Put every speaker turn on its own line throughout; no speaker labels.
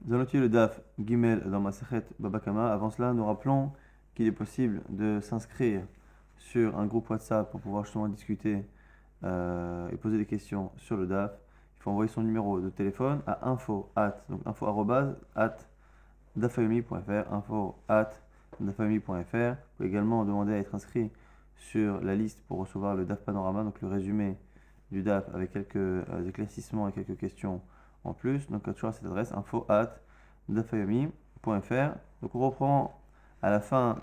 Nous allons étudier le DAF Gimel dans Masechet Baba Kama. Avant cela, nous rappelons qu'il est possible de s'inscrire sur un groupe WhatsApp pour pouvoir justement discuter et poser des questions sur le DAF. Il faut envoyer son numéro de téléphone à info@dafyomi.fr, info@dafyomi.fr. Vous pouvez également demander à être inscrit sur la liste pour recevoir le DAF Panorama, donc le résumé du DAF avec quelques éclaircissements et quelques questions en plus. Donc toujours à cette adresse info@dafayomi.fr. Donc on reprend à la fin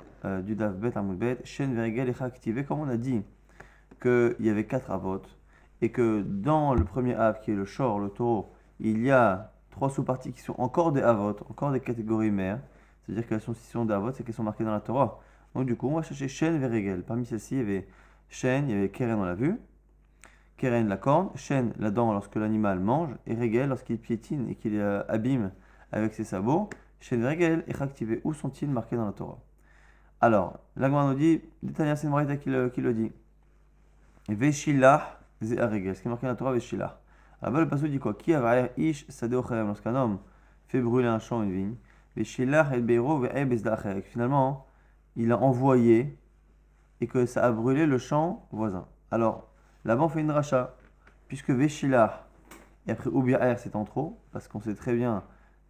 du DAF Bet Amoud Bet, Shen Verigel Echa activé, comme on a dit qu'il y avait 4 avot et que dans le premier av qui est le shor, le taureau, il y a 3 sous-parties qui sont encore des avot, encore des catégories mères, c'est-à-dire qu'elles sont, si ce sont des avot, c'est qu'elles sont marquées dans la Torah. Donc du coup, on va chercher Shen Verigel. Parmi celles-ci, il y avait Shen, il y avait Keren, on l'a vu. Keren, la corne, Shen, la dent lorsque l'animal mange, et Regel lorsqu'il piétine et qu'il abîme avec ses sabots. Shen Regel et activé. Où sont-ils marqués dans la Torah? Alors, l'Agma nous dit, d'Itania c'est une braïta qui le dit. Veshilah ze Regel. Ce qui est marqué dans la Torah, Veshilah. Là-bas, le passage dit quoi? Qui a ish sadeo charem. Lorsqu'un homme fait brûler un champ, une vigne. Veshilah et beiro ve'e bezda acharek. Finalement, il a envoyé et que ça a brûlé le champ voisin. Alors, là-bas, on fait une dracha, puisque Veshilah, et après Ubi'er, c'est en trop, parce qu'on sait très bien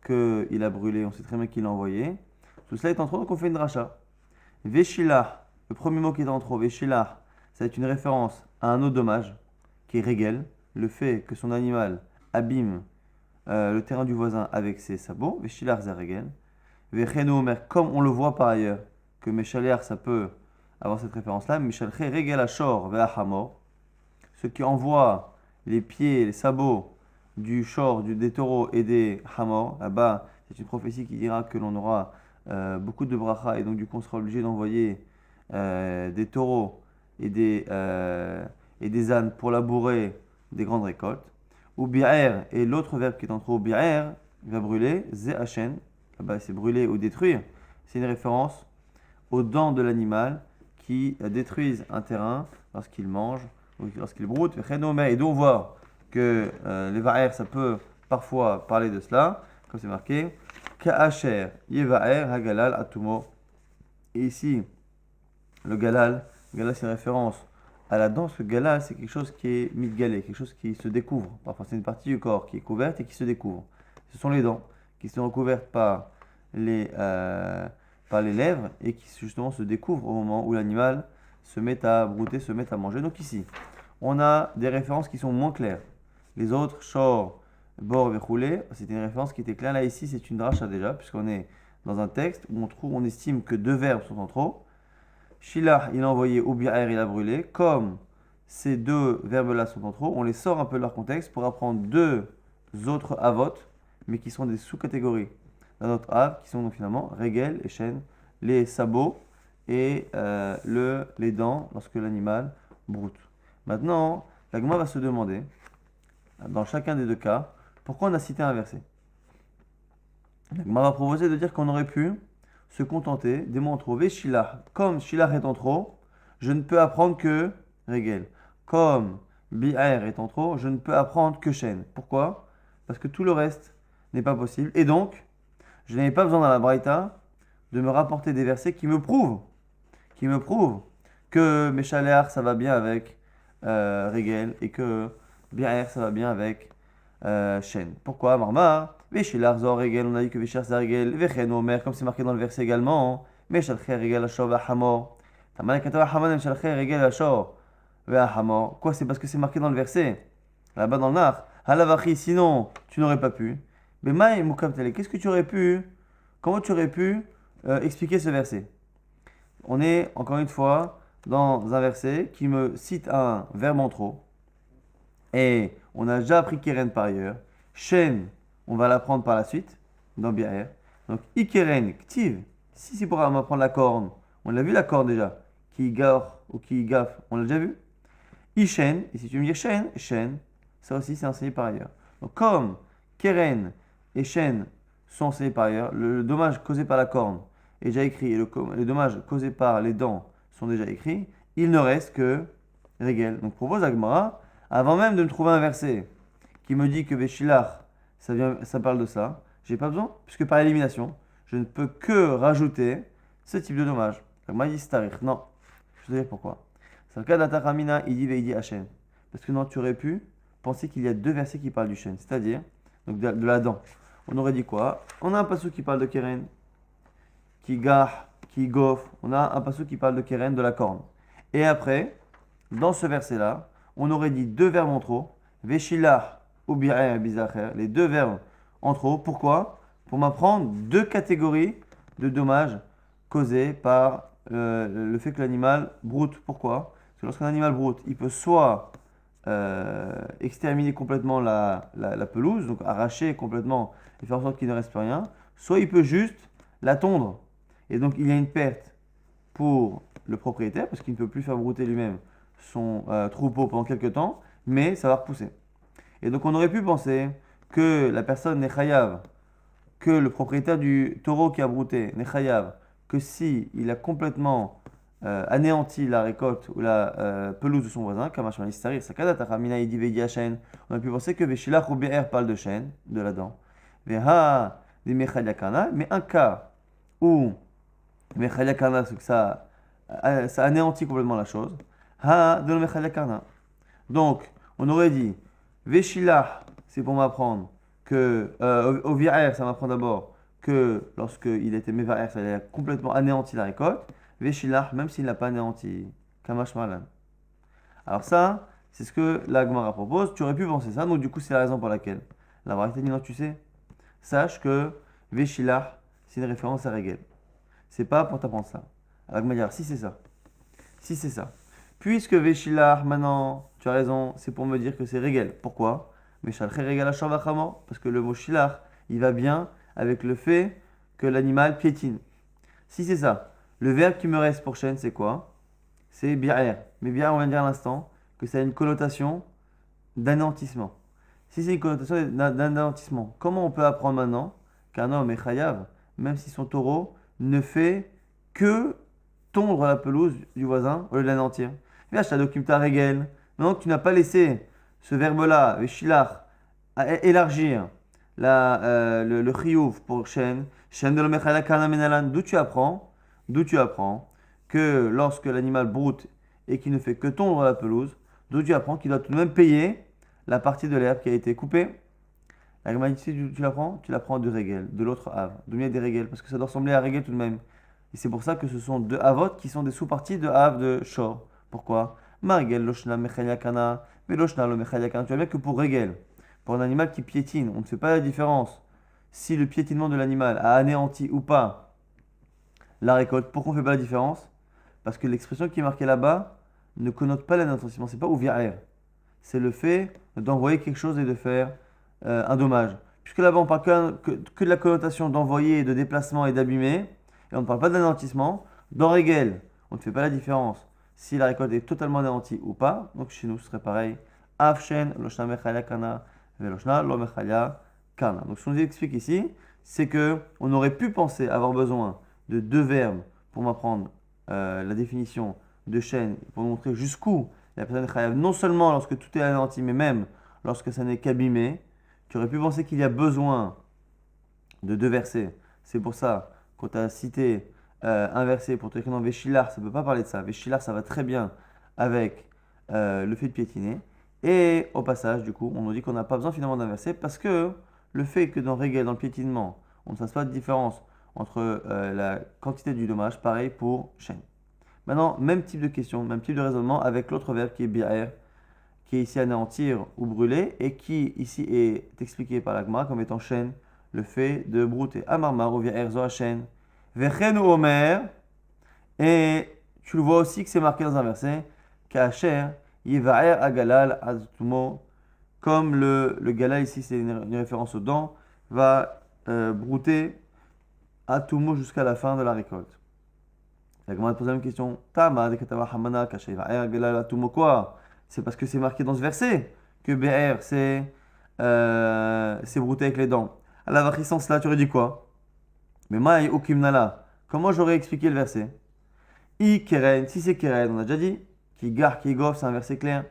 qu'il a brûlé, on sait très bien qu'il l'a envoyé. Tout cela est en trop, donc on fait une dracha. Veshilah, le premier mot qui est en trop, Veshilah, ça va être une référence à un autre dommage, qui est Regel, le fait que son animal abîme le terrain du voisin avec ses sabots. Veshilah, c'est Regel. Vechenu Omer, comme on le voit par ailleurs, que Meshaler, ça peut avoir cette référence-là, Meshalche Regel Ashor Ve'ahamor, ce qui envoie les pieds, les sabots du shor, des taureaux et des hamor. Là-bas, c'est une prophétie qui dira que l'on aura beaucoup de bracha et donc du coup on sera obligé d'envoyer des taureaux et des ânes pour labourer des grandes récoltes. Ou bi'er, et l'autre verbe qui est en trop, bi'er, il va brûler, ze'achen, là-bas c'est brûler ou détruire. C'est une référence aux dents de l'animal qui détruisent un terrain lorsqu'il mange ou lorsqu'il broute. Et donc on voit que les va'er, ça peut parfois parler de cela, comme c'est marqué. Ka'asher yevaer hagalal atumo. Et ici, le galal c'est une référence à la dent. Ce galal, c'est quelque chose qui est mitgalé, quelque chose qui se découvre. Parfois, c'est une partie du corps qui est couverte et qui se découvre. Ce sont les dents qui sont recouvertes par les lèvres et qui justement se découvrent au moment où l'animal se met à brouter, se met à manger. Donc ici, on a des références qui sont moins claires. Les autres, shor, bor, vechoulé, c'était une référence qui était claire. Là, ici, c'est une dracha déjà, puisqu'on est dans un texte où on estime que 2 verbes sont en trop. Shilah, il a envoyé, ou bi'er, il a brûlé. Comme ces 2 verbes-là sont en trop, on les sort un peu de leur contexte pour apprendre 2 autres avot, mais qui sont des sous-catégories d'un autre av, qui sont donc finalement regel et shen, les sabots et les dents lorsque l'animal broute. Maintenant, la Gemara va se demander, dans chacun des 2 cas, pourquoi on a cité un verset. La Gemara va proposer de dire qu'on aurait pu se contenter des mots en trop. Veshilah, comme Shilah est en trop, je ne peux apprendre que Regel. Comme Bi'er est en trop, je ne peux apprendre que Shen. Pourquoi? Parce que tout le reste n'est pas possible. Et donc, je n'avais pas besoin dans la Braïta de me rapporter des versets qui me prouvent que Meshaler ça va bien avec Regel et que Bi'er ça va bien avec Shen. Pourquoi Marmar? Veshilar zor Regel, on a dit que Veshar c'est Regel, Vechen Omer, comme c'est marqué dans le verset également, Meshalche Regel Ashor Ve'ahamor. Tamanakata Ve'ahamor, Meshalche Regel Ashor Ve'ahamor. Quoi? C'est parce que c'est marqué dans le verset, là-bas dans le Nar. Halavachi, sinon tu n'aurais pas pu. Mais Maï Moukabtele, qu'est-ce que tu aurais pu, comment tu aurais pu expliquer ce verset? On est encore une fois dans un verset qui me cite un verbe en trop. Et on a déjà appris Keren par ailleurs. Shen, on va l'apprendre par la suite, dans Bi'er. Donc, Ikeren, Ktiv, si c'est pour m'apprendre la corne, on l'a vu la corne déjà. Qui gare ou qui gaffe, on l'a déjà vu. Ishen, et si tu me dis Shen, Shen, ça aussi c'est enseigné par ailleurs. Donc, comme Keren et Shen sont enseignés par ailleurs, le dommage causé par la corne est déjà écrit et le dommage causé par les dents sont déjà écrits, il ne reste que Regel. Donc, propose Agmara, avant même de me trouver un verset qui me dit que Veshilach, ça parle de ça, J'ai pas besoin, puisque par élimination, je ne peux que rajouter ce type de dommage. L'agma dit starich. Non, je vais te dire pourquoi. C'est le cas d'Ataramina, il dit Veidi Hachem. Parce que non, tu aurais pu penser qu'il y a deux versets qui parlent du chêne, c'est-à-dire donc de la dent. On aurait dit quoi? On a un passage qui parle de Keren, qui gah, qui goff. On a un passage qui parle de Keren, de la corne. Et après, dans ce verset-là, on aurait dit deux verbes en trop, Veshilah ou Bi'er Bizacher, les deux verbes en trop. Pourquoi? Pour m'apprendre deux catégories de dommages causés par le fait que l'animal broute. Pourquoi? Parce que lorsqu'un animal broute, il peut soit exterminer complètement la pelouse, donc arracher complètement et faire en sorte qu'il ne reste plus rien, soit il peut juste la tondre. Et donc il y a une perte pour le propriétaire, parce qu'il ne peut plus faire brouter lui-même son troupeau pendant quelques temps, mais ça va repousser. Et donc on aurait pu penser que la personne n'est chayav, que le propriétaire du taureau qui a brouté n'est chayav, que si il a complètement anéanti la récolte ou la pelouse de son voisin, comme on a pu penser que Veshilach ou BR parle de chêne, de la dent. Veha des Mechaliakana, mais un cas où Mechaliakana, c'est que ça anéantit complètement la chose. Ha de Mechaliakana. Donc, on aurait dit Veshilach, c'est pour m'apprendre que au VAR, ça m'apprend d'abord que lorsqu'il était Mevaer, ça a complètement anéanti la récolte. Veshilach, même s'il n'a pas anéanti. Kamash Malan. Alors ça, c'est ce que la Gemara propose. Tu aurais pu penser ça, donc du coup, c'est la raison pour laquelle la Gemara dit non, tu sais, sache que Veshilach, c'est une référence à Régel. C'est pas pour t'apprendre ça. Alors la Gemara dit, si c'est ça. Si c'est ça. Puisque Veshilach, maintenant, tu as raison, c'est pour me dire que c'est Régel. Pourquoi? Parce que le mot Shilach, il va bien avec le fait que l'animal piétine. Si c'est ça, le verbe qui me reste pour chêne, c'est quoi? C'est bi'er. Mais bi'er, on vient de dire à l'instant que ça a une connotation d'anéantissement. Si c'est une connotation d'anéantissement, comment on peut apprendre maintenant qu'un homme est chayav, même si son taureau ne fait que tondre la pelouse du voisin au lieu de l'anéantir? Viens, je t'adocumte ta régel. Maintenant que tu n'as pas laissé ce verbe-là, Veshilach, à élargir le chiyuv pour chêne, chêne de l'omechalakana menalan, d'où tu apprends que lorsque l'animal broute et qu'il ne fait que tondre la pelouse, d'où tu apprends qu'il doit tout de même payer la partie de l'herbe qui a été coupée. La grammatique, tu l'apprends? Tu l'apprends de régel, de l'autre havre. D'où vient des régel? Parce que ça doit ressembler à régel tout de même. Et c'est pour ça que ce sont deux avot qui sont des sous-parties de havre de shor. Pourquoi? Margel loshna mechaliakana, mais loshna lo mechaliakana. Tu vois bien que pour régel, pour un animal qui piétine, on ne fait pas la différence si le piétinement de l'animal a anéanti ou pas la récolte. Pourquoi on ne fait pas la différence? Parce que l'expression qui est marquée là-bas ne connote pas l'anéantissement. C'est pas ouvrière. C'est le fait d'envoyer quelque chose et de faire un dommage. Puisque là-bas, on parle que de la connotation d'envoyer, de déplacement et d'abîmer, et on ne parle pas d'anéantissement. Dans Régel, on ne fait pas la différence si la récolte est totalement anéantie ou pas. Donc chez nous, ce serait pareil. Afshen, loshna mechalya kana, veloshna lo mechalya kana. Donc ce qu'on nous explique ici, c'est que on aurait pu penser avoir besoin de deux verbes pour m'apprendre la définition de chaîne, pour montrer jusqu'où la personne est chayav, non seulement lorsque tout est anéanti, mais même lorsque ça n'est qu'abîmé. Tu aurais pu penser qu'il y a besoin de deux versets. C'est pour ça qu'on t'a cité un verset pour te dire que non, Veshilar, ça ne peut pas parler de ça. Veshilar, ça va très bien avec le fait de piétiner. Et au passage, du coup, on nous dit qu'on n'a pas besoin finalement d'un verset parce que le fait que dans Régel, dans le piétinement, on ne fasse pas de différence entre la quantité du dommage, pareil pour chêne. Maintenant, même type de question, même type de raisonnement avec l'autre verbe qui est bi'er, qui est ici anéantir ou brûler, et qui ici est expliqué par l'agma comme étant chêne, le fait de brouter. Amarmar ou bi'er zo chêne. Vechen ou omer, et tu le vois aussi que c'est marqué dans un verset, Kacher, Yiva'er agalal azutumo, comme le galal ici, c'est une référence aux dents, va brouter atumo jusqu'à la fin de la récolte. La Gemara pose la même question. Tama de katava hamana kacher Yiva'er agalal atumo quoi? C'est parce que c'est marqué dans ce verset que BR c'est brouter avec les dents. À la variance là, tu aurais dit quoi? Mais maï ukimnala. Comment j'aurais expliqué le verset? I keren, si c'est keren, on a déjà dit. Qui gar, qui gof, c'est un verset clair.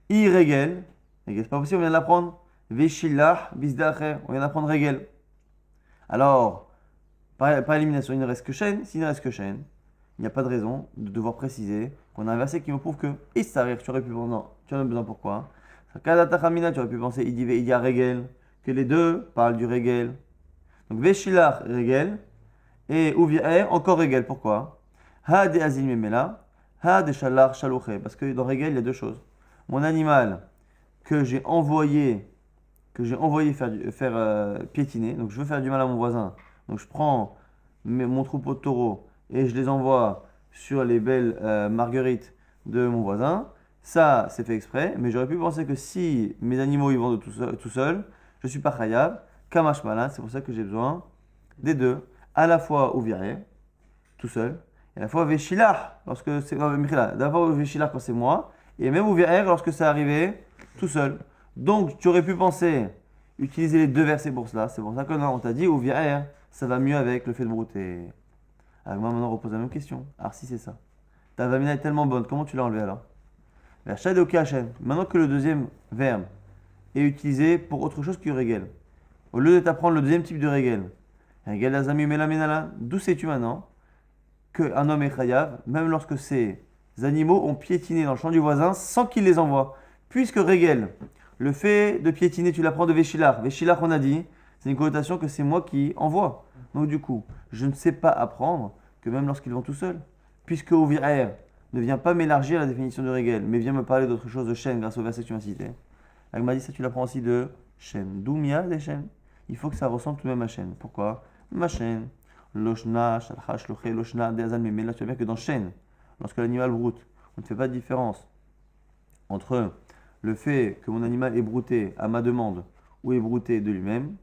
I regel, c'est pas possible, on vient de l'apprendre. Veshillah, bisdacher, on vient d'apprendre regel. Alors, par élimination, il ne reste que Shen. S'il ne reste que Shen, il n'y a pas de raison de devoir préciser qu'on a un verset qui me prouve que Issarir, tu aurais pu penser, non, tu en as besoin pourquoi? Kadata tu aurais pu penser Idia Regel, que les deux parlent du Regel. Donc Veshilar Regel et Uvi'er encore Regel. Pourquoi? Ha de Azil Memela, Ha de Shalar Shalouche. Parce que dans Regel, il y a deux choses. Mon animal que j'ai envoyé faire piétiner, donc je veux faire du mal à mon voisin. Donc je prends mon troupeau de taureaux et je les envoie sur les belles marguerites de mon voisin. Ça, c'est fait exprès, mais j'aurais pu penser que si mes animaux ils vont tout seul, je suis pas khayab, kamash malin, c'est pour ça que j'ai besoin des deux, à la fois ouviré, tout seul, et à la fois veshilah, lorsque c'est d'abord veshilah quand c'est moi, et même ouviré lorsque c'est arrivé tout seul. Donc tu aurais pu penser utiliser les deux versets pour cela, c'est pour ça que non, on t'a dit ouviré, ça va mieux avec le fait de brouter. Alors moi maintenant on repose la même question, alors si c'est ça, ta vamina est tellement bonne, comment tu l'as enlevé alors? Maintenant que le deuxième verbe est utilisé pour autre chose que régel, au lieu de t'apprendre le deuxième type de régel, d'où sais-tu maintenant qu'un homme est chayav, même lorsque ces animaux ont piétiné dans le champ du voisin sans qu'il les envoie? Puisque régel, le fait de piétiner, tu l'apprends de Veshilar. Veshilar, on a dit, c'est une connotation que c'est moi qui envoie. Donc du coup, je ne sais pas apprendre que même lorsqu'ils vont tout seuls, puisque Ouvir ne vient pas m'élargir la définition de régel, mais vient me parler d'autre chose de chaîne grâce au verset que tu m'as cité. Elle m'a dit ça, tu l'apprends aussi de chaîne. D'où mia des chaînes? Il faut que ça ressemble tout de même à chaîne. Pourquoi? Ma chaîne. Loshna, shalcha, shloche, loshna, deazan, mais là tu vois bien que dans chaîne, lorsque l'animal broute, on ne fait pas de différence entre le fait que mon animal est brouté à ma demande ou est brouté de lui-même.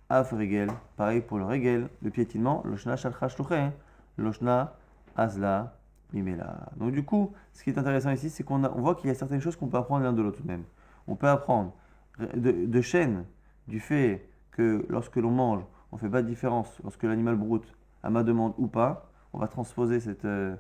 Af régel, pareil pour le régel, le piétinement, loshna, shalcha, shloche, loshna, azla, mimela. Donc du coup, ce qui est intéressant ici, c'est qu'on voit qu'il y a certaines choses qu'on peut apprendre l'un de l'autre même. On peut apprendre de chaîne du fait que lorsque l'on mange, on ne fait pas de différence lorsque l'animal broute à ma demande ou pas. On va transposer ce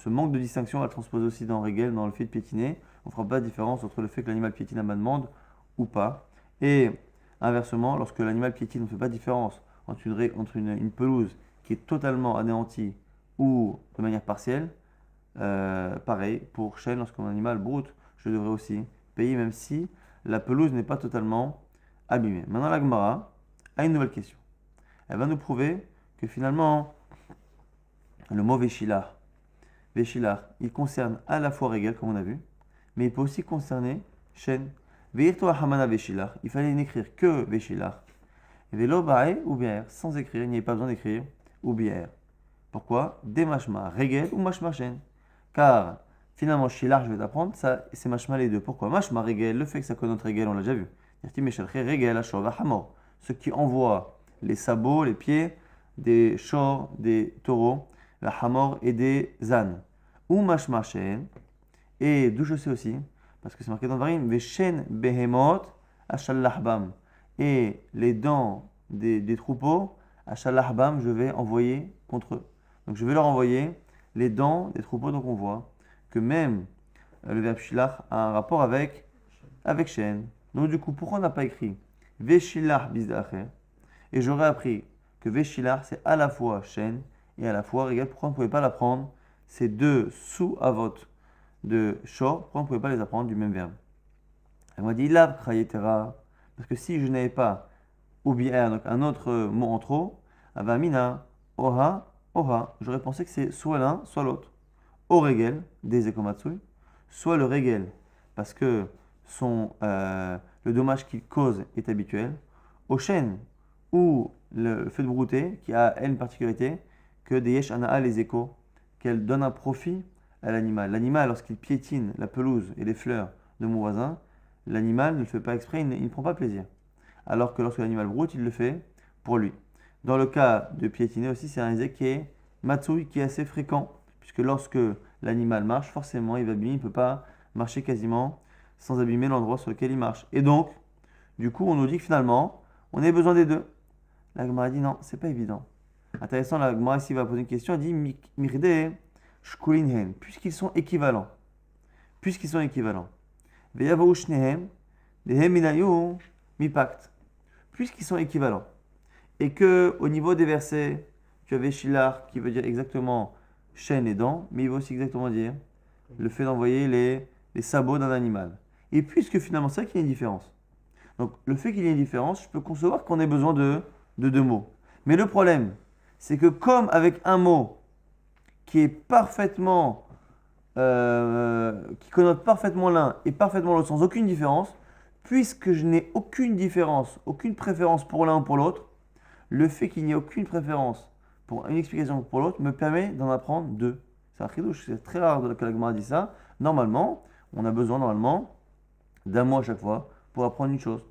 manque de distinction, on va le transposer aussi dans régel, dans le fait de piétiner. On ne fera pas de différence entre le fait que l'animal piétine à ma demande ou pas. Et inversement, lorsque l'animal piétine, on ne fait pas de différence entre une pelouse qui est totalement anéantie ou de manière partielle. Pareil, pour chêne, lorsque mon animal broute, je devrais aussi payer même si la pelouse n'est pas totalement abîmée. Maintenant, la Gemara a une nouvelle question. Elle va nous prouver que finalement, le mot Veshilar, il concerne à la fois Régel, comme on a vu, mais il peut aussi concerner chêne. Veirto Hamana Veshilar, il fallait n'écrire que Veshilar. Velo Bae ou Bier, sans écrire, il n'y avait pas besoin d'écrire ou Bier. Pourquoi? Des mashma Régel ou mashma chêne. Car finalement, Shilar, je vais t'apprendre, ça, c'est mashma les deux. Pourquoi? Mashma Régel, le fait que ça connote Régel, on l'a déjà vu. Ceux qui envoient les sabots, les pieds des chors, des taureaux, la hamor et des ânes. Ou mashma shen, et d'où je sais aussi, parce que c'est marqué dans le Varim, veshen behemot ashallahbam. Et les dents des troupeaux, ashallahbam, je vais envoyer contre eux. Donc je vais leur envoyer les dents des troupeaux. Donc on voit que même le verbe shilach a un rapport avec shen. Donc du coup, pourquoi on n'a pas écrit Veshilar bizdacher? Et j'aurais appris que Veshilar, c'est à la fois shen et à la fois régal. Pourquoi on ne pouvait pas l'apprendre ces deux sous-avot de shor? Pourquoi on ne pouvait pas les apprendre du même verbe? Elle m'a dit Lav krayetera. Parce que si je n'avais pas oubier, donc un autre mot en trop, avamina, oha, oha, j'aurais pensé que c'est soit l'un, soit l'autre. Au régel, des ekomatsui, soit le régel, parce que le dommage qu'il cause est habituel, au chêne, ou le fait de brouter, qui a elle une particularité, que des yesh ana'a les échos, qu'elle donne un profit à l'animal. L'animal, lorsqu'il piétine la pelouse et les fleurs de mon voisin, l'animal ne le fait pas exprès, il ne prend pas plaisir. Alors que lorsque l'animal broute, il le fait pour lui. Dans le cas de piétiner aussi, c'est un isé qui est matsui, qui est assez fréquent, puisque lorsque l'animal marche, forcément, il va abîmer, il ne peut pas marcher quasiment sans abîmer l'endroit sur lequel il marche. Et donc, du coup, on nous dit que finalement, on a besoin des deux. La Gemara dit non, c'est pas évident. Intéressant, la Gemara ici va poser une question, elle dit Mirde shkulinhen, puisqu'ils sont équivalents. Puisqu'ils sont équivalents. Veyavou shnehem, dehem minayu mipact. Puisqu'ils sont équivalents. et que au niveau des versets, tu avais Shilar qui veut dire exactement chaîne et dents, mais il veut aussi exactement dire le fait d'envoyer les sabots d'un animal. Et puisque finalement c'est vrai qu'il y a une différence. Donc le fait qu'il y ait une différence, je peux concevoir qu'on ait besoin de deux mots. Mais le problème, c'est que comme avec un mot qui est parfaitement, qui connote parfaitement l'un et parfaitement l'autre sans aucune différence, puisque je n'ai aucune différence, aucune préférence pour l'un ou pour l'autre, le fait qu'il n'y ait aucune préférence pour une explication pour l'autre me permet d'en apprendre deux. C'est un chidouche, c'est très rare que la Gemara dise ça. Normalement, on a besoin d'un mot à chaque fois pour apprendre une chose.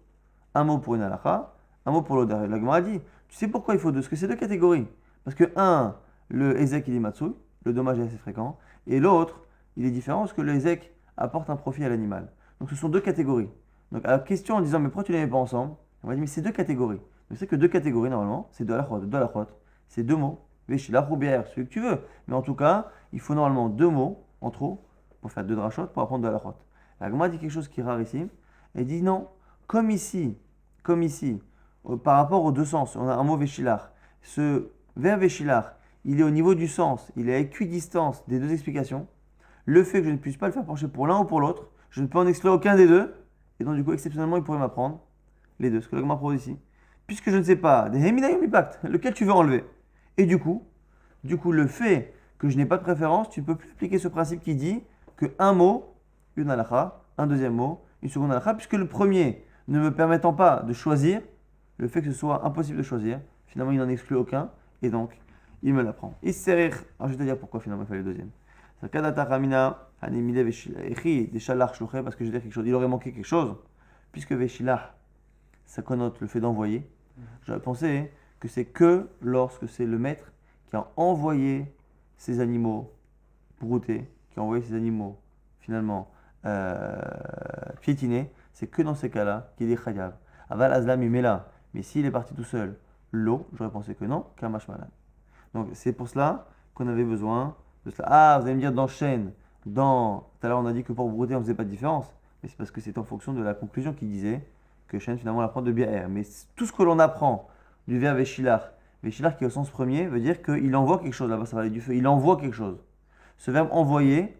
Un mot pour une halakha, un mot pour l'autre. La Gemara dit, tu sais pourquoi il faut deux? Parce que c'est deux catégories. Parce que un, le ezek il est matsui, le dommage est assez fréquent, et l'autre, il est différent parce que le ezek apporte un profit à l'animal. Donc ce sont deux catégories. Donc à la question en disant, mais pourquoi tu ne les mets pas ensemble? On va dire, mais c'est deux catégories. Donc c'est que deux catégories normalement, c'est deux halachot, c'est deux mots. Veshilach ou bière, celui que tu veux. Mais en tout cas, il faut normalement deux mots en trop pour faire deux drachot pour apprendre deux halachot. La Gemara dit quelque chose qui est rare ici. Elle dit non, comme ici, par rapport aux deux sens, on a un mot Veshilach. Ce verbe Veshilach, il est au niveau du sens, il est à équidistance des deux explications. Le fait que je ne puisse pas le faire pencher pour l'un ou pour l'autre, je ne peux en exclure aucun des deux. Et donc, du coup, exceptionnellement, il pourrait m'apprendre les deux, ce que la Gemara propose ici. Puisque je ne sais pas, des Heminayom Impact, lequel tu veux enlever. Et du coup, le fait que je n'ai pas de préférence, tu ne peux plus appliquer ce principe qui dit qu'un mot, une halakha, un deuxième mot, une seconde halakha, puisque le premier ne me permettant pas de choisir, le fait que ce soit impossible de choisir, finalement il n'en exclut aucun, et donc il me l'apprend. Alors je vais te dire pourquoi finalement il fallait le deuxième. Parce que je vais dire quelque chose, il aurait manqué quelque chose, puisque Veshilah, ça connote le fait d'envoyer. J'aurais pensé que c'est que lorsque c'est le maître qui a envoyé ses animaux broutés, qui a envoyé ses animaux finalement piétinés, c'est que dans ces cas-là qu'il est chayav. Aval azlam imela, mais s'il est parti tout seul, l'eau, j'aurais pensé que non, kamash malan. Donc c'est pour cela qu'on avait besoin de cela. Ah, vous allez me dire dans chaîne, tout à l'heure on a dit que pour brouter on ne faisait pas de différence, mais c'est parce que c'est en fonction de la conclusion qui disait que chaîne finalement on apprend de bière. Mais tout ce que l'on apprend du verbe Veshilar qui est au sens premier veut dire qu'il envoie quelque chose. Là-bas, ça va aller du feu. Il envoie quelque chose. Ce verbe envoyer,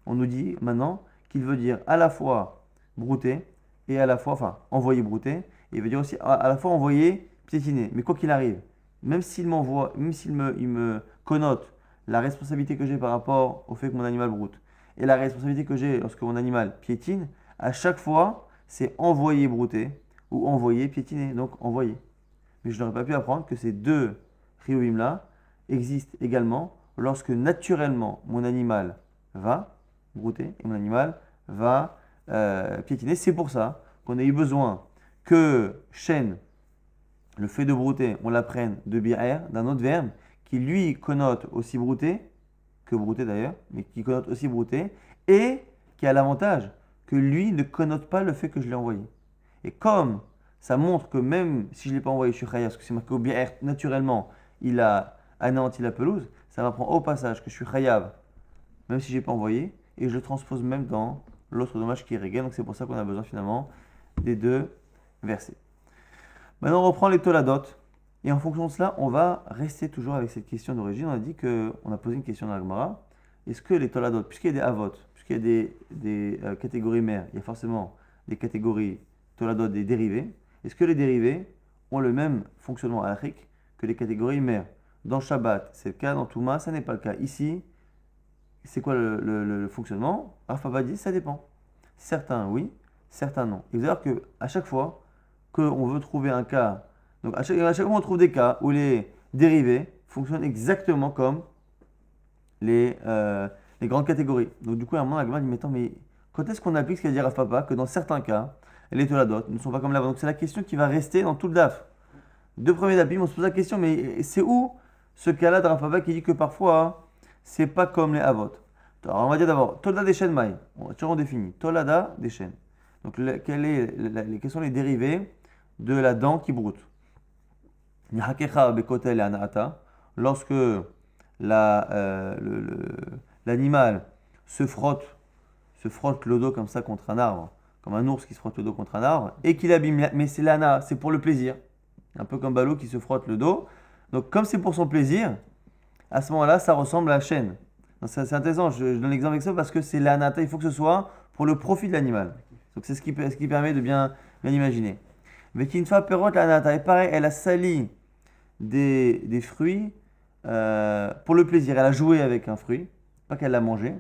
on nous dit maintenant qu'il veut dire à la fois brouter et à la fois, enfin, envoyer brouter. Et il veut dire aussi à la fois envoyer piétiner. Mais quoi qu'il arrive, même s'il m'envoie, même s'il me connote la responsabilité que j'ai par rapport au fait que mon animal broute et la responsabilité que j'ai lorsque mon animal piétine, à chaque fois, c'est envoyer brouter ou envoyer piétiner. Donc envoyer. Mais je n'aurais pas pu apprendre que ces deux Riyuvim-là existent également lorsque naturellement mon animal va brouter et mon animal va piétiner. C'est pour ça qu'on a eu besoin que chaîne, le fait de brouter, on l'apprenne de bi'er, d'un autre verbe qui lui connote aussi brouter, que brouter d'ailleurs, mais qui connote aussi brouter, et qui a l'avantage que lui ne connote pas le fait que je l'ai envoyé. Et comme ça montre que même si je ne l'ai pas envoyé, je suis chayav, parce que c'est marqué au bi'er, naturellement, il a anéanti la pelouse, ça m'apprend au passage que je suis chayav, même si je n'ai pas envoyé, et je le transpose même dans l'autre dommage qui est réglé. Donc c'est pour ça qu'on a besoin finalement des deux versets. Maintenant on reprend les toladot, et en fonction de cela, on va rester toujours avec cette question d'origine. On a dit qu'on a posé une question dans la Gemara. Est-ce que les toladot, puisqu'il y a des avot, puisqu'il y a des catégories mères, il y a forcément des catégories toladot, des dérivés. Est-ce que les dérivés ont le même fonctionnement halachique que les catégories mères? Dans Shabbat, c'est le cas, dans Touma, ça n'est pas le cas. Ici, c'est quoi le fonctionnement? Rafa dit, ça dépend. Certains oui, certains non. Et vous allez voir qu'à chaque fois qu'on veut trouver un cas, donc à chaque fois on trouve des cas où les dérivés fonctionnent exactement comme les grandes catégories. Donc du coup, à un moment, la Gemara dit, mais attends, mais quand est-ce qu'on applique ce qu'a dit Rav Papa, que dans certains cas, les toladot ne sont pas comme là-bas? Donc c'est la question qui va rester dans tout le DAF. Deux premiers dapim, on se pose la question, mais c'est où ce cas-là de Rav Papa qui dit que parfois, c'est pas comme les avot? Alors on va dire d'abord, Tolada des chaînes maï. On définit. Tolada des chaînes. Donc quels sont les dérivés de la dent qui broute? Lorsque l'animal se frotte le dos comme ça contre un arbre, comme un ours qui se frotte le dos contre un arbre, et qu'il abîme, mais c'est l'ana, c'est pour le plaisir. un peu comme Balou qui se frotte le dos. Donc comme c'est pour son plaisir, à ce moment-là, ça ressemble à la chaîne. Donc, c'est intéressant, je donne l'exemple avec ça parce que c'est l'anata, il faut que ce soit pour le profit de l'animal. Donc c'est ce qui permet de bien imaginer. Mais qu'une fois perote l'anata, et pareil, elle a sali des fruits pour le plaisir. Elle a joué avec un fruit, pas qu'elle l'a mangé.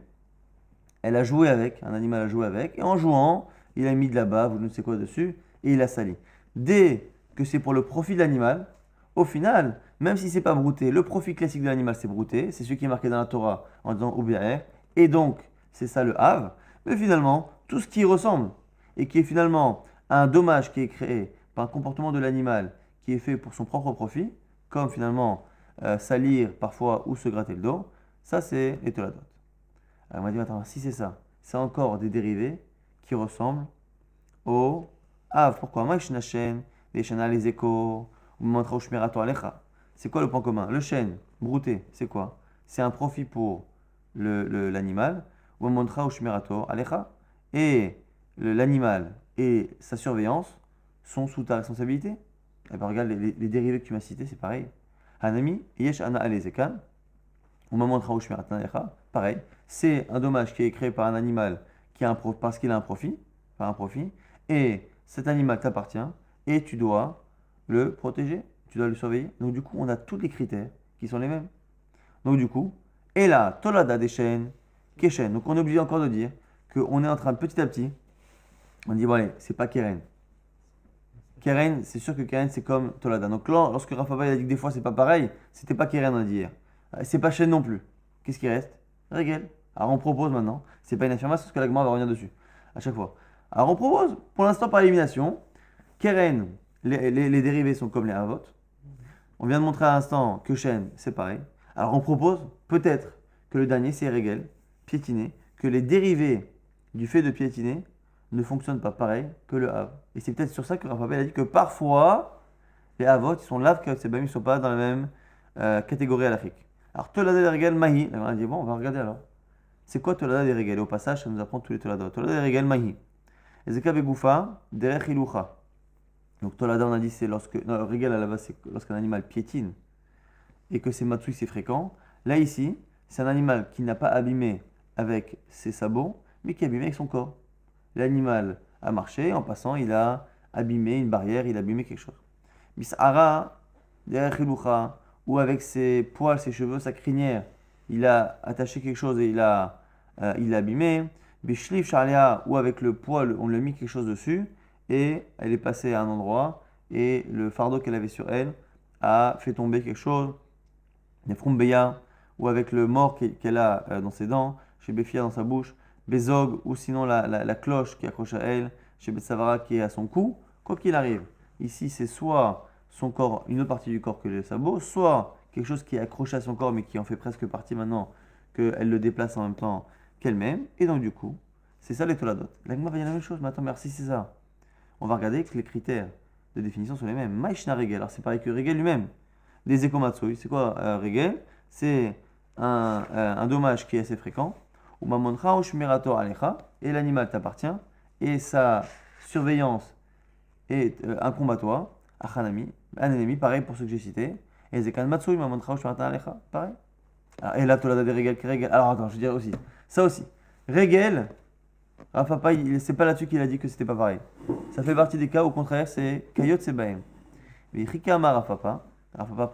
Elle a joué avec, un animal a joué avec, et en jouant, il a mis de la bave ou je ne sais quoi dessus, et il a sali. Dès que c'est pour le profit de l'animal, au final, même si c'est pas brouté, le profit classique de l'animal c'est brouté, c'est ce qui est marqué dans la Torah en disant Obiaer, et donc c'est ça le Hav, mais finalement, tout ce qui y ressemble, et qui est finalement un dommage qui est créé par un comportement de l'animal qui est fait pour son propre profit, comme finalement salir parfois ou se gratter le dos, ça c'est les toladot. Alors on m'a dit, attends, si c'est ça, c'est encore des dérivés qui ressemblent au Av. Pourquoi? Moi, je n'achète des chaînes les échos, ou montre au shmirato alecha. C'est quoi le point commun? Le chêne, brouté, c'est quoi? C'est un profit pour l'animal, ou montra au shmirato alecha. Et l'animal et sa surveillance sont sous ta responsabilité. Et bien, regarde, les dérivés que tu m'as cités, c'est pareil. Hanami, yesh ana alezekan, ou montra au shmirato alecha. Pareil, c'est un dommage qui est créé par un animal parce qu'il a un profit, par un profit, et cet animal t'appartient, et tu dois le protéger, tu dois le surveiller. Donc du coup, on a tous les critères qui sont les mêmes. Donc du coup, et là, Tolada des chaînes, Keshen. Donc on est obligé encore de dire qu'on est en train de petit à petit, on dit bon allez, c'est pas Keren. Keren, c'est sûr que Keren c'est comme Tolada. Donc là, lorsque Rafa a dit que des fois c'est pas pareil, c'était pas Keren on a dit hier. C'est pas chaîne non plus. Qu'est-ce qui reste? Régel. Alors on propose maintenant, c'est pas une affirmation parce que l'agma va revenir dessus à chaque fois. Alors on propose, pour l'instant par élimination, Keren, les dérivés sont comme les Havot. On vient de montrer à l'instant que Shen, c'est pareil. Alors on propose peut-être que le dernier c'est Régel, piétiner, que les dérivés du fait de piétiner ne fonctionnent pas pareil que le Hav. Et c'est peut-être sur ça que Raphaël a dit que parfois les Havot ils sont là que ces ne sont pas dans la même catégorie halachique. Alors Tolada des Régel Mahi, on a dit bon on va regarder alors. C'est quoi Tolada des Régel? Et au passage ça nous apprend tous les Toladot. Tolada des Régel Mahi. Ezeka Begoufa, Derech Ilucha. Donc Tolada, on a dit, c'est lorsque. Non, le régal à la base, c'est lorsqu'un animal piétine et que c'est matsui, c'est fréquent. Là, ici, c'est un animal qui n'a pas abîmé avec ses sabots, mais qui a abîmé avec son corps. L'animal a marché, en passant, il a abîmé une barrière, il a abîmé quelque chose. Mis'ara, derrière Hilucha, ou avec ses poils, ses cheveux, sa crinière, il a attaché quelque chose et il a abîmé. Bishlif Shalia, ou avec le poil, on lui a mis quelque chose dessus et elle est passée à un endroit et le fardeau qu'elle avait sur elle a fait tomber quelque chose. Nefrumbeya, ou avec le mort qu'elle a dans ses dents, chez Befia dans sa bouche, Bezog, ou sinon la cloche qui accroche à elle, chez Betsavara qui est à son cou, quoi qu'il arrive. Ici, c'est soit son corps, une autre partie du corps que les sabots, soit quelque chose qui est accroché à son corps mais qui en fait presque partie maintenant, qu'elle le déplace en même temps qu'elle-même. Et donc, du coup, c'est ça les toladot. L'agma va dire la même chose, mais attends, merci, c'est ça. On va regarder que les critères de définition sont les mêmes. Maïshna Regel, alors c'est pareil que Regel lui-même. Des écomatsui, c'est quoi Regel? C'est un dommage qui est assez fréquent. Ou mamoncha ou shmirator alecha, et l'animal t'appartient, et sa surveillance est incombatoire. Achanami, un ennemi, pareil pour ceux que j'ai cités. Et zekan matsui, mamoncha ou shmirator alecha, pareil. Alors, et là, Tolada des Regel, Regel. Alors attends, je dirais aussi. Ça aussi. Regel. Rafa Papa, c'est pas là-dessus qu'il a dit que c'était pas pareil. Ça fait partie des cas, au contraire, c'est Kayot Sebaim. Mais Rikama Rafa Papa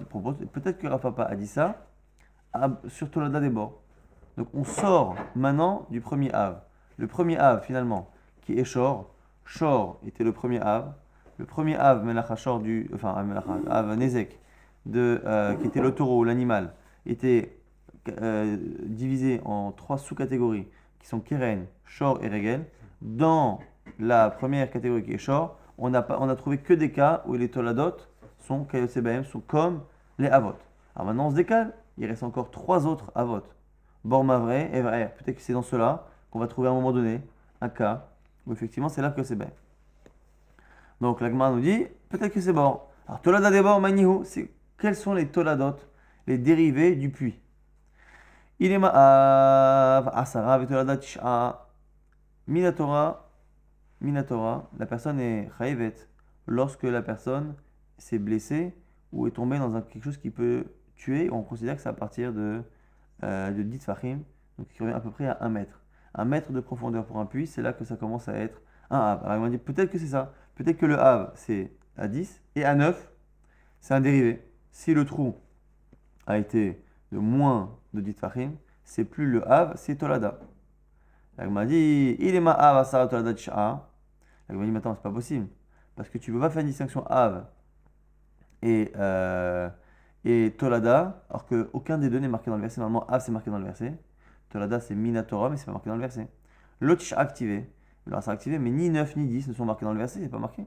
propose, peut-être que Rafa Papa a dit ça sur Tolada des bords. Donc on sort maintenant du premier Av. Le premier Av, finalement, qui est Shor. Shor était le premier Av. Le premier Av, Melacha Shor Av Nezek, qui était le taureau, l'animal, était divisé en 3 sous-catégories qui sont Keren, Shor et Regel. Dans la première catégorie qui est Shor, on a trouvé que des cas où les Toladot sont Kayot Sebaim, sont comme les Avot. Alors maintenant on se décale, il reste encore 3 autres Avot. Bormavre et Vrer. Peut-être que c'est dans cela qu'on va trouver à un moment donné un cas où effectivement c'est là que c'est bien. Donc l'Agma nous dit peut-être que c'est Bor. Alors Tolada des Bor, Manihu, quels sont les Toladot, les dérivés du puits? Il est ma'av, asara, vetolada tish'a, minatora, la personne est chayevet lorsque la personne s'est blessé ou est tombé dans quelque chose qui peut tuer, on considère que c'est à partir de 10 fachim, donc qui revient à peu près à 1 mètre. 1 mètre de profondeur pour un puits, c'est là que ça commence à être un hav. Alors, ils m'ont dit peut-être que c'est ça. Peut-être que le hav, c'est à 10 et à 9, c'est un dérivé. Si le trou a été de moins de 10 fachim, c'est plus le hav, c'est tolada. Il m'a dit il est ma hav asara tolada tish'a. Il m'a dit maintenant, c'est pas possible. Parce que tu ne peux pas faire une distinction hav et, tolada, alors qu'aucun des deux n'est marqué dans le verset. Normalement, hav c'est marqué dans le verset. Tolada c'est minatora, mais c'est pas marqué dans le verset. L'otish activé, alors c'est activé, mais ni 9 ni 10 ne sont marqués dans le verset, c'est pas marqué.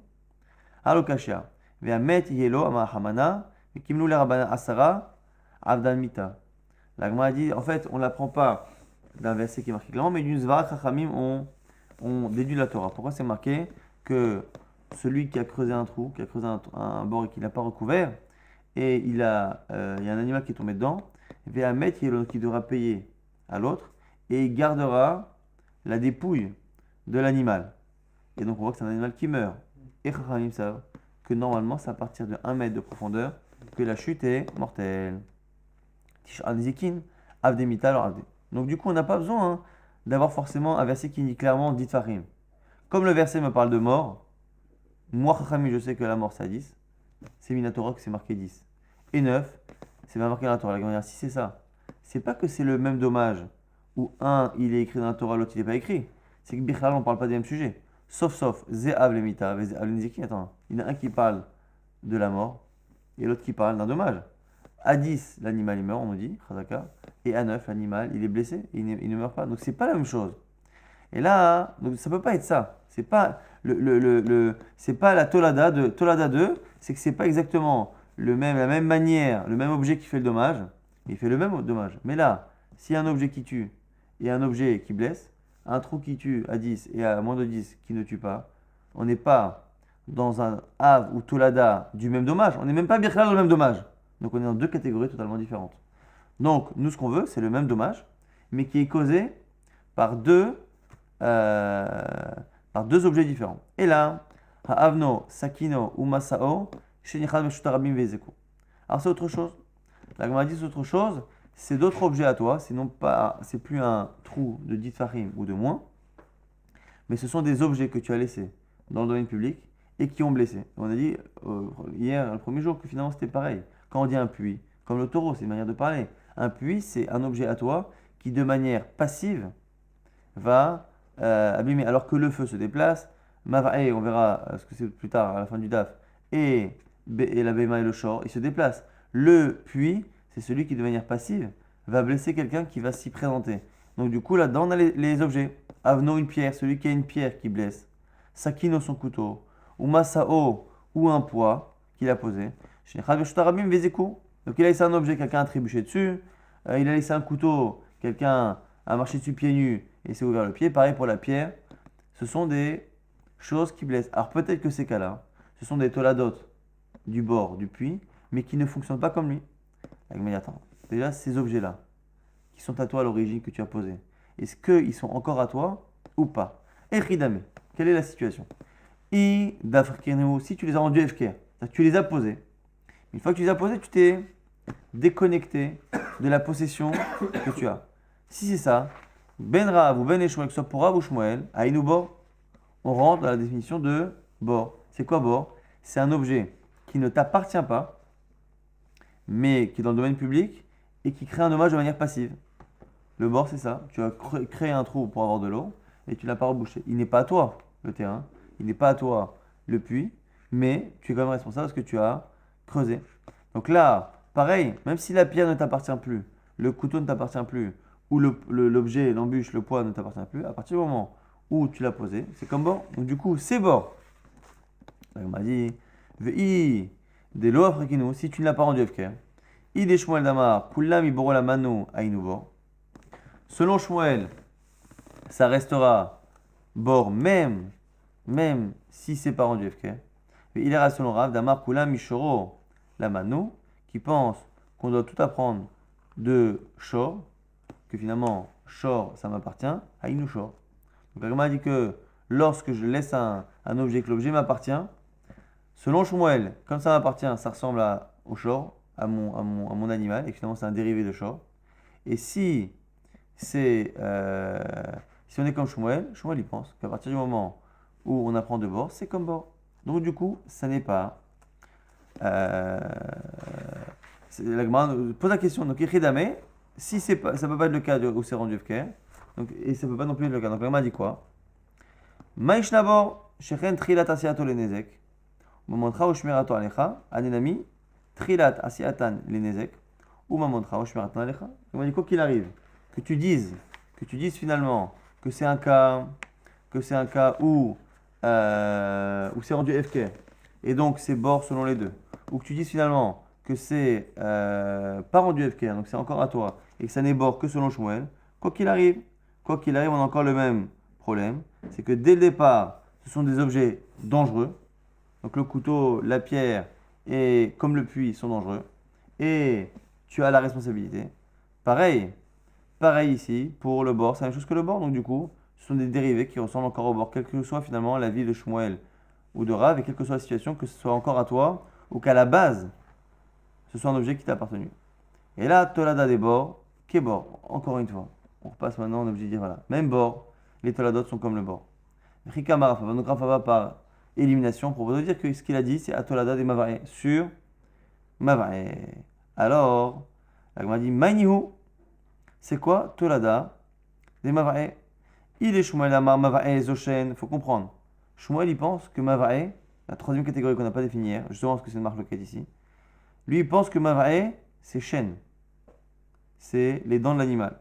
Alokashia, ve'amet yelo amahamana, kimnu le rabana asara, avdan mita. La Gemara dit, en fait, on ne l'apprend pas d'un verset qui est marqué clairement, mais d'une zvara chachamim, on déduit la Torah. Pourquoi c'est marqué que celui qui a creusé un trou, qui a creusé un bord et qui n'a pas recouvert, et il y a un animal qui est tombé dedans, ve'amet yelo, qui devra payer à l'autre, et il gardera la dépouille de l'animal. Et donc on voit que c'est un animal qui meurt. Et Chachamim savent que normalement c'est à partir de 1 mètre de profondeur que la chute est mortelle. Donc du coup on n'a pas besoin d'avoir forcément un verset qui dit clairement dit farim. Comme le verset me parle de mort, moi Chachamim je sais que la mort c'est à 10, c'est Minatora que c'est marqué 10. Et 9, c'est pas marqué dans la Torah. Si c'est ça, c'est pas que c'est le même dommage où un il est écrit dans la Torah, l'autre il n'est pas écrit. C'est que Bichlal on ne parle pas des mêmes sujets. Sauf, Ze'av lemita, Ze'av lemiziki. Attends, il y en a un qui parle de la mort et l'autre qui parle d'un dommage. À 10, l'animal il meurt, on nous dit, Chazaka. Et à 9, l'animal il est blessé, il ne meurt pas. Donc c'est pas la même chose. Et là, donc ça peut pas être ça. C'est pas c'est pas la Tolada de Tolada 2, c'est que c'est pas exactement la même manière, le même objet qui fait le dommage, il fait le même dommage. Mais là, s'il y a un objet qui tue et un objet qui blesse, un trou qui tue à 10 et à moins de 10 qui ne tue pas, on n'est pas dans un Av ou Tolada du même dommage, on n'est même pas Birkhala dans le même dommage. Donc on est dans deux catégories totalement différentes. Donc nous ce qu'on veut, c'est le même dommage, mais qui est causé par euh, deux objets différents. Et là, Avno, Sakino ou Masao, Shenichad Meshutarabim Vezeku. Alors c'est autre chose. La Gemara dit c'est autre chose, c'est d'autres objets à toi, c'est plus un trou de 10 farim ou de moins, mais ce sont des objets que tu as laissés dans le domaine public et qui ont blessé. On a dit hier, le premier jour, que finalement c'était pareil. Quand on dit un puits, comme le taureau, c'est une manière de parler. Un puits, c'est un objet à toi qui de manière passive va abîmer, alors que le feu se déplace. Mavae, on verra ce que c'est plus tard à la fin du DAF, et la Bema et le Shor, ils se déplacent. Le puits, c'est celui qui de manière passive va blesser quelqu'un qui va s'y présenter. Donc du coup là-dedans on a les objets. Avno une pierre, celui qui a une pierre qui blesse. Sakino son couteau. Ou Masao ou un poids qu'il a posé. Donc il a laissé un objet, quelqu'un a trébuché dessus. Il a laissé un couteau, quelqu'un a marché dessus pieds nus et s'est ouvert le pied. Pareil pour la pierre. Ce sont des choses qui blessent. Alors peut-être que ces cas-là, ce sont des toladotes du bord du puits, mais qui ne fonctionnent pas comme lui. Mais attends, déjà ces objets-là, qui sont à toi à l'origine que tu as posés, est-ce qu'ils sont encore à toi ou pas? Et Ridame, quelle est la situation? Si tu les as rendus FK, tu les as posés. Une fois que tu les as posés, tu t'es déconnecté de la possession que tu as. Si c'est ça, Ben Rav ou Ben Eshmuel, que ce soit pour Rav ou Shmuel, à Inubor, on rentre dans la définition de bor. C'est quoi bor? C'est un objet qui ne t'appartient pas, mais qui est dans le domaine public et qui crée un dommage de manière passive. Le bord, c'est ça. Tu as créé un trou pour avoir de l'eau et tu ne l'as pas rebouché. Il n'est pas à toi, le terrain. Il n'est pas à toi, le puits. Mais tu es quand même responsable parce que tu as creusé. Donc là, pareil, même si la pierre ne t'appartient plus, le couteau ne t'appartient plus, ou l'objet, l'embûche, le poids ne t'appartient plus, à partir du moment où tu l'as posé, c'est comme bord. Donc du coup, c'est bord. On m'a dit, Vei, des lois africaines, si tu ne l'as pas rendu FK, Ide Shmuel Damar, Kulam Iboro la Mano, Aïnoubor. Selon Shmuel, ça restera bord même si c'est pas rendu FK. Mais il est selon Rav, Damar Kulam Mishoro la Mano, qui pense qu'on doit tout apprendre de Shor, que finalement Shor ça m'appartient, Aïnou Shor. Donc la Gemara dit que lorsque je laisse un objet, que l'objet m'appartient, Selon Shmuel, comme ça m'appartient, ça ressemble au shor, à mon animal, et finalement c'est un dérivé de shor. Et si c'est si on est comme Shmuel, Shmuel il pense qu'à partir du moment où on apprend de bord, c'est comme bord. Donc du coup, ça n'est pas. Euh, la Gemara pose la question. Donc Echidame, si c'est pas, ça peut pas être le cas où c'est rendu FK, donc et ça peut pas non plus être le cas. Donc la Gemara dit quoi? Maïshnabor shechen trilat asiato lenezek. Mamontra ou shmirato alecha. Anenami trilat asiatan lenezek. Ou mamontra ou shmirato alecha. La Gemara dit quoi qu'il arrive, que tu dises finalement que c'est un cas, où c'est rendu FK, et donc c'est bord selon les deux, ou que tu dises finalement que c'est pas rendu FK, donc c'est encore à toi, et que ça n'est bord que selon Shmuel, quoi qu'il arrive, on a encore le même problème, c'est que dès le départ, ce sont des objets dangereux, donc le couteau, la pierre, et comme le puits sont dangereux, et tu as la responsabilité. Pareil ici, pour le bord, c'est la même chose que le bord, donc du coup, ce sont des dérivés qui ressemblent encore au bord, quelle que soit finalement la vie de Shmuel ou de Rav, et quelle que soit la situation, que ce soit encore à toi, ou qu'à la base, ce soit un objet qui t'a appartenu. Et là, Tolada des bords, qu'est bord? Encore une fois, on repasse maintenant, on est obligé de dire voilà, même bord, les Toladot sont comme le bord. Rikama Rafa, donc Rafa va par élimination, pour vous dire que ce qu'il a dit, c'est Atolada des Mavae, sur Mavae. Alors, la Gemara dit Mainihu. C'est quoi Tolada des Mavae? Il est Shmuel Amar Mavae Zoshen. Il faut comprendre. Shmuel, il pense que Mavae, la troisième catégorie qu'on n'a pas définie hier, justement parce que c'est une marque locale ici, lui, il pense que Mavae, c'est chêne. C'est les dents de l'animal.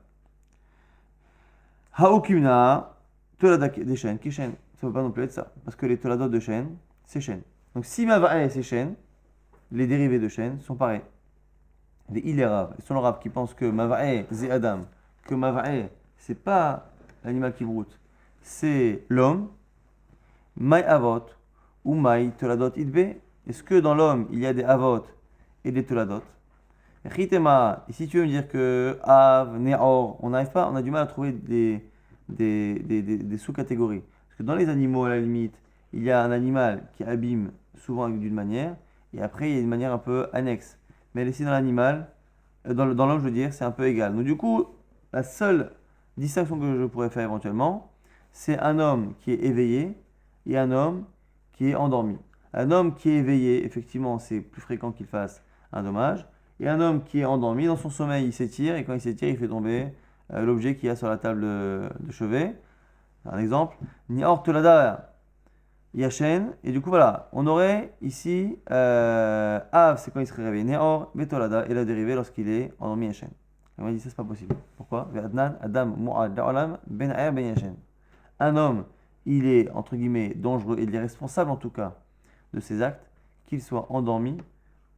Haokimna, Tolada des chênes. Qui chêne? Ça ne peut pas non plus être ça. Parce que les Toladot de chêne, c'est chêne. Donc si Mavae, c'est chêne, les dérivés de chêne sont pareils. Les Ilerav, ils sont le Rav qui pense que Mavae, c'est Adam, que Mavae, c'est pas l'animal qui broute, c'est l'homme. Maï Avot ou Maï Toladot Idbe. Est-ce que dans l'homme il y a des Avot et des Toladot? Ritema, et si tu veux me dire que Av, Neor, on n'arrive pas, on a du mal à trouver des sous-catégories. Parce que dans les animaux, à la limite, il y a un animal qui abîme souvent d'une manière, et après il y a une manière un peu annexe. Mais ici dans l'animal, dans l'homme, je veux dire, c'est un peu égal. Donc du coup, la seule distinction que je pourrais faire éventuellement, c'est un homme qui est éveillé et un homme qui est endormi. Un homme qui est éveillé, effectivement, c'est plus fréquent qu'il fasse un dommage. Et un homme qui est endormi, dans son sommeil, il s'étire, et quand il s'étire, il fait tomber l'objet qu'il y a sur la table de chevet. Un exemple, Nior Tolada Yachen, et du coup voilà, on aurait ici Av, c'est quand il serait réveillé, Neor, Betolada, et la dérivée lorsqu'il est endormi Yachen. Et on dit ça, c'est pas possible. Pourquoi? Adam, Mu'ad, Da'olam, Ben Aya, Ben Yachen. Un homme, il est entre guillemets dangereux, et il est responsable en tout cas de ses actes, qu'il soit endormi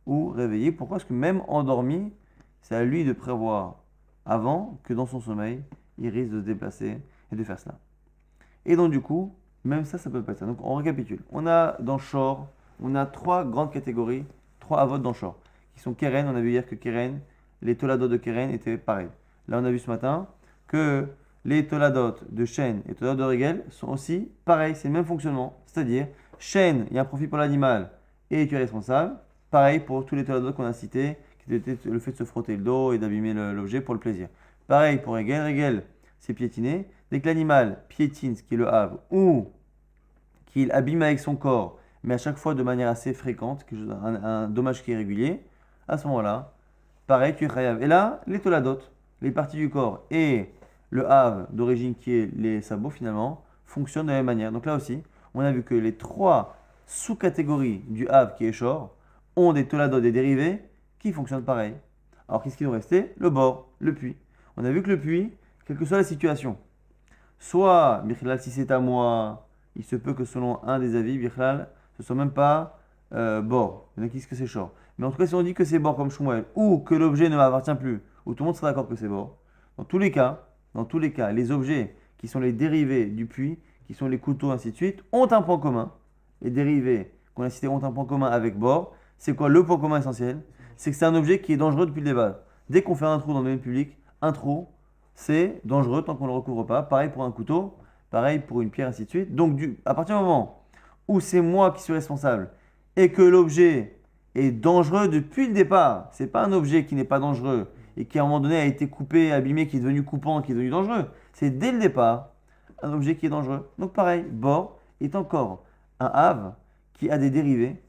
ou réveillé. Pourquoi? Parce que même endormi, c'est à lui de prévoir avant que dans son sommeil, il risque de se déplacer et de faire cela. Et donc du coup, même ça peut pas être ça. Donc on récapitule. On a dans Shor, on a trois grandes catégories, trois avots dans Shor, qui sont Keren. On a vu hier que Keren, les Toladot de Keren étaient pareils. Là on a vu ce matin que les Toladot de chêne et Toladot de Regel sont aussi pareils, c'est le même fonctionnement. C'est-à-dire, chêne, il y a un profit pour l'animal et tu es responsable. Pareil pour tous les Toladot qu'on a cités, qui étaient le fait de se frotter le dos et d'abîmer l'objet pour le plaisir. Pareil pour Regel. Regel, c'est piétiner. Dès que l'animal piétine, ce qui est le havre, ou qu'il abîme avec son corps, mais à chaque fois de manière assez fréquente, un dommage qui est régulier, à ce moment-là, pareil, tu es chayav. Et là, les toladot, les parties du corps et le havre d'origine qui est les sabots finalement, fonctionnent de la même manière. Donc là aussi, on a vu que les trois sous-catégories du havre qui est shor ont des toladot, des dérivés qui fonctionnent pareil. Alors qu'est-ce qui nous restait? Le bord, le puits. On a vu que le puits, quelle que soit la situation, soit, Bichlal, si c'est à moi, il se peut que selon un des avis, Bichlal, ce soit même pas bord. Il y en a qui disent que c'est short. Mais en tout cas, si on dit que c'est bord comme Shmuel, ou que l'objet ne m'appartient plus, ou tout le monde sera d'accord que c'est bord, dans tous les cas, les objets qui sont les dérivés du puits, qui sont les couteaux, ainsi de suite, ont un point commun. Les dérivés qu'on a cités ont un point commun avec bord. C'est quoi le point commun essentiel? C'est que c'est un objet qui est dangereux depuis le départ. Dès qu'on fait un trou dans le domaine public, un trou, c'est dangereux tant qu'on ne le recouvre pas. Pareil pour un couteau, pareil pour une pierre, ainsi de suite. Donc, à partir du moment où c'est moi qui suis responsable et que l'objet est dangereux depuis le départ, c'est pas un objet qui n'est pas dangereux et qui à un moment donné a été coupé, abîmé, qui est devenu coupant, qui est devenu dangereux. C'est dès le départ un objet qui est dangereux. Donc pareil, bor est encore un have qui a des dérivés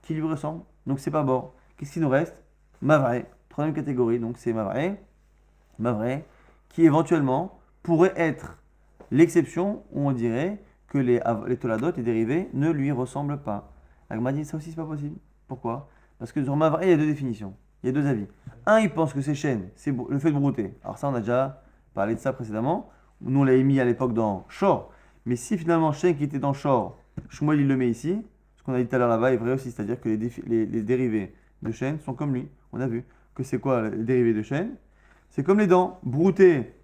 qui lui ressemblent. Donc c'est pas bor. Qu'est-ce qu'il nous reste? Mavre, troisième catégorie, donc c'est mavre, qui éventuellement pourrait être l'exception où on dirait que les toladot, les dérivés, ne lui ressemblent pas. Agma dit ça aussi c'est pas possible. Pourquoi? Parce que sur mavre, il y a deux définitions, il y a deux avis. Un, il pense que c'est chêne, c'est le fait de brouter. Alors ça, on a déjà parlé de ça précédemment. Nous, on l'avait mis à l'époque dans Shor. Mais si finalement chêne qui était dans Shor, Shmuel il le met ici, ce qu'on a dit tout à l'heure là-bas est vrai aussi, c'est-à-dire que les dérivés de chêne sont comme lui. On a vu que c'est quoi les dérivés de chêne? C'est comme les dents. Brouter,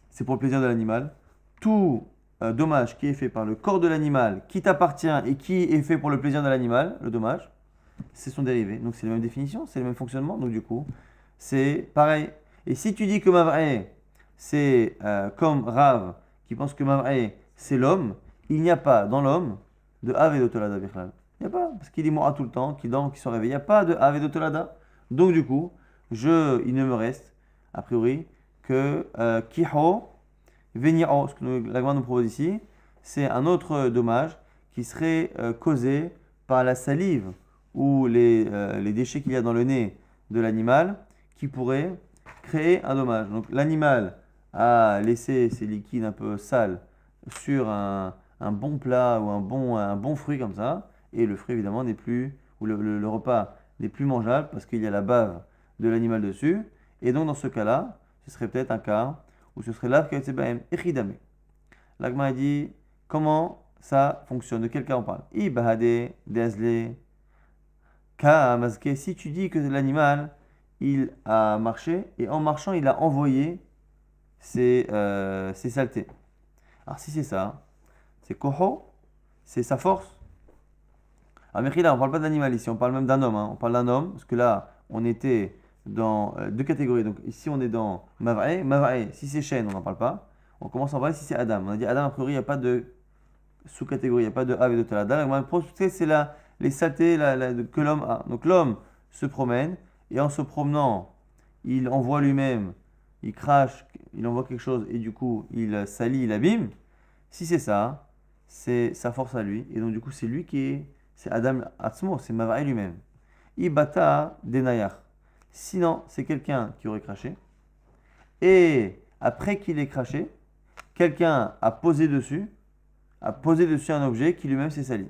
c'est pour le plaisir de l'animal. Tout dommage qui est fait par le corps de l'animal, qui t'appartient et qui est fait pour le plaisir de l'animal, le dommage, c'est son dérivé. Donc c'est la même définition, c'est le même fonctionnement. Donc du coup, c'est pareil. Et si tu dis que Mav'e, c'est comme Rav, qui pense que Mav'e, c'est l'homme, il n'y a pas dans l'homme de Ave de Tolada Bichlal. Il n'y a pas, parce qu'il est mort tout le temps, qu'il dort, qu'il se réveille. Il n'y a pas de Ave de Tolada. Donc du coup, il ne me reste, a priori, que Kiho, Veniro, ce que l'Agma nous propose ici, c'est un autre dommage qui serait causé par la salive ou les déchets qu'il y a dans le nez de l'animal qui pourraient créer un dommage. Donc l'animal a laissé ses liquides un peu sales sur un bon plat ou un bon fruit comme ça, et le fruit évidemment n'est plus, ou le repas n'est plus mangeable parce qu'il y a la bave de l'animal dessus, et donc dans ce cas-là, ce serait peut-être un cas où ce serait là que c'est echidame. L'agma a dit comment ça fonctionne, de quel cas on parle? Ibahade, dezle, ka mazke. Si tu dis que l'animal il a marché et en marchant il a envoyé ses saletés. Alors si c'est ça, c'est koho, c'est sa force. Alors Mechila, on ne parle pas d'animal ici, on parle même d'un homme. On parle d'un homme, parce que là, on était dans deux catégories. Donc ici, on est dans Mav'e. Mav'e, si c'est chêne, on n'en parle pas. On commence à parler si c'est Adam. On a dit Adam, a priori, il n'y a pas de sous-catégorie, il n'y a pas de Ave de Talada. C'est les saletés que l'homme a. Donc l'homme se promène, et en se promenant, il envoie lui-même, il crache, il envoie quelque chose, et du coup, il salit, il abîme. Si c'est ça, c'est sa force à lui. Et donc, du coup, c'est lui qui est. C'est Adam Atzmo, c'est Mav'e lui-même. Ibata denayach. Sinon, c'est quelqu'un qui aurait craché. Et après qu'il ait craché, quelqu'un a posé dessus un objet qui lui-même s'est sali.